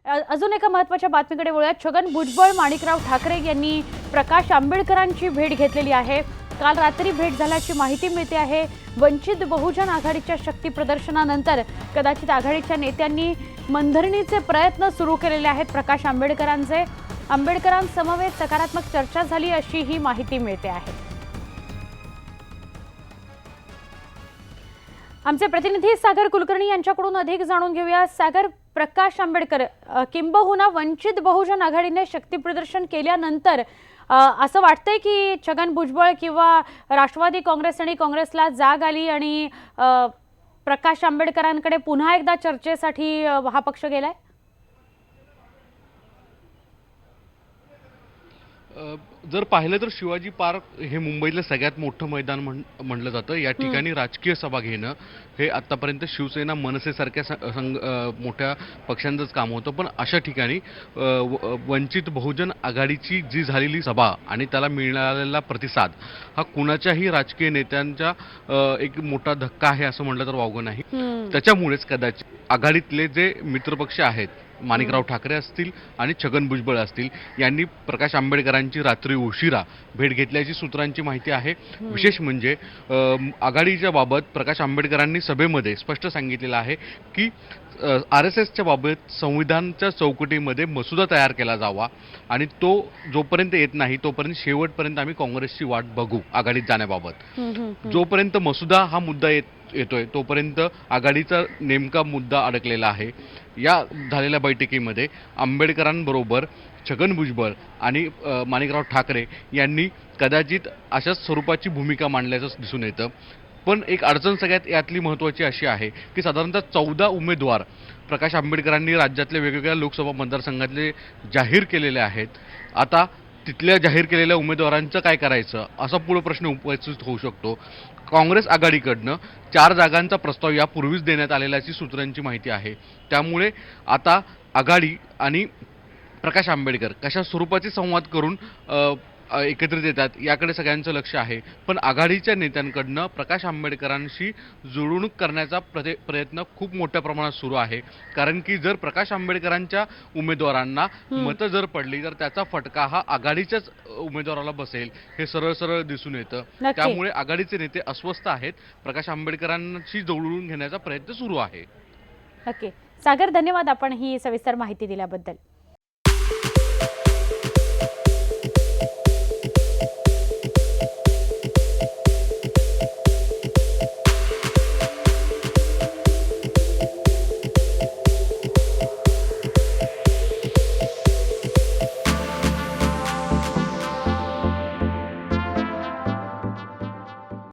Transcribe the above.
अजून एका महत्त्वाच्या बातमीकडे वळूया। छगन भुजबळ, माणिकराव ठाकरे यांनी प्रकाश आंबेडकरांची भेट घेतलेली आहे। काल रात्री भेट झाल्याची माहिती मिळते आहे। वंचित बहुजन आघाडीच्या शक्ती प्रदर्शनानंतर कदाचित आघाडीच्या नेत्यांनी मनधरणीचे प्रयत्न सुरू केलेले आहेत प्रकाश आंबेडकरांचे। आंबेडकरांसमवेत सकारात्मक चर्चा झाली अशी ही माहिती मिळते आहे। आमचे प्रतिनिधी सागर कुलकर्णी यांच्याकडून अधिक जाणून घेऊया। सागर, प्रकाश आंबेडकर किंबहुना वंचित बहुजन आघाडीने शक्ती प्रदर्शन केल्यानंतर असं वाटतंय की छगन भुजबळ किंवा राष्ट्रवादी काँग्रेस आणि काँग्रेसला जाग आली आणि प्रकाश आंबेडकरांकडे पुन्हा एकदा चर्चेसाठी हा पक्ष गेलाय? जर पाहिलं तर शिवाजी पार्क हे मुंबईतलं सगळ्यात मोठं मैदान म्हणलं जातं। या ठिकाणी राजकीय सभा घेणं हे आतापर्यंत शिवसेना, मनसेसारख्या मोठ्या पक्षांचंच काम होतं, पण अशा ठिकाणी वंचित बहुजन आघाडीची जी झालेली सभा आणि त्याला मिळालेला प्रतिसाद हा कुणाच्याही राजकीय नेत्यांचा एक मोठा धक्का आहे असं म्हटलं तर वावगं नाही। त्याच्यामुळेच कदाचित आघाडीतले जे मित्रपक्ष आहेत, माणिकराव ठाकरे असतील आणि छगन भुजबळ असतील, यांनी प्रकाश आंबेडकरांची रात्री उशिरा भेट घेतल्याची सूत्रांची माहिती आहे। विशेष म्हणजे आघाडीच्या बाबत प्रकाश आंबेडकरांनी सभेमध्ये स्पष्ट सांगितलेलं आहे की RSSच्या बाबत संविधानाच्या चौकटीमध्ये मसुदा तयार केला जावा आणि तो जोपर्यंत येत नाही तोपर्यंत शेवटपर्यंत आम्ही काँग्रेसची वाट बघू आघाडीत जाण्याबाबत। जोपर्यंत मसुदा हा मुद्दा येतोय तोपर्यंत आघाडीचा नेमका मुद्दा अडकलेला आहे। या झालेल्या बैठकीमध्ये आंबेडकरांबरोबर छगन भुजबळ आणि माणिकराव ठाकरे यांनी कदाचित अशाच स्वरूपाची भूमिका मांडल्याचं दिसून येतं। पण एक अडचण सगळ्यात यातली महत्त्वाची अशी आहे की साधारणतः 14 उमेदवार प्रकाश आंबेडकरांनी राज्यातल्या वेगवेगळ्या लोकसभा मतदारसंघातले जाहीर केलेले आहेत। आता तिथल्या जाहीर केलेल्या उमेदवारांचं काय करायचं असा पुढे प्रश्न उपस्थित होऊ शकतो। काँग्रेस आघाडीकडनं 4 जागांचा प्रस्ताव यापूर्वीच देण्यात आलेल्याची सूत्रांची माहिती आहे। त्यामुळे आता आघाडी आणि प्रकाश आंबेडकर कशा स्वरूपाचे संवाद करून एकत्रित येतात याकडे सगळ्यांचं लक्ष आहे। पण आघाडीच्या नेत्यांकडनं प्रकाश आंबेडकरांशी जुळवणूक करण्याचा प्रयत्न खूप मोठ्या प्रमाणात सुरू आहे। कारण की जर प्रकाश आंबेडकरांच्या उमेदवारांना मतं जर पडली तर त्याचा फटका हा आघाडीच्याच उमेदवाराला बसेल हे सरळ सरळ दिसून येतं। त्यामुळे आघाडीचे नेते अस्वस्थ आहेत। प्रकाश आंबेडकरांशी जुळवून घेण्याचा प्रयत्न सुरू आहे। नक्की सागर, धन्यवाद आपण ही सविस्तर माहिती दिल्याबद्दल।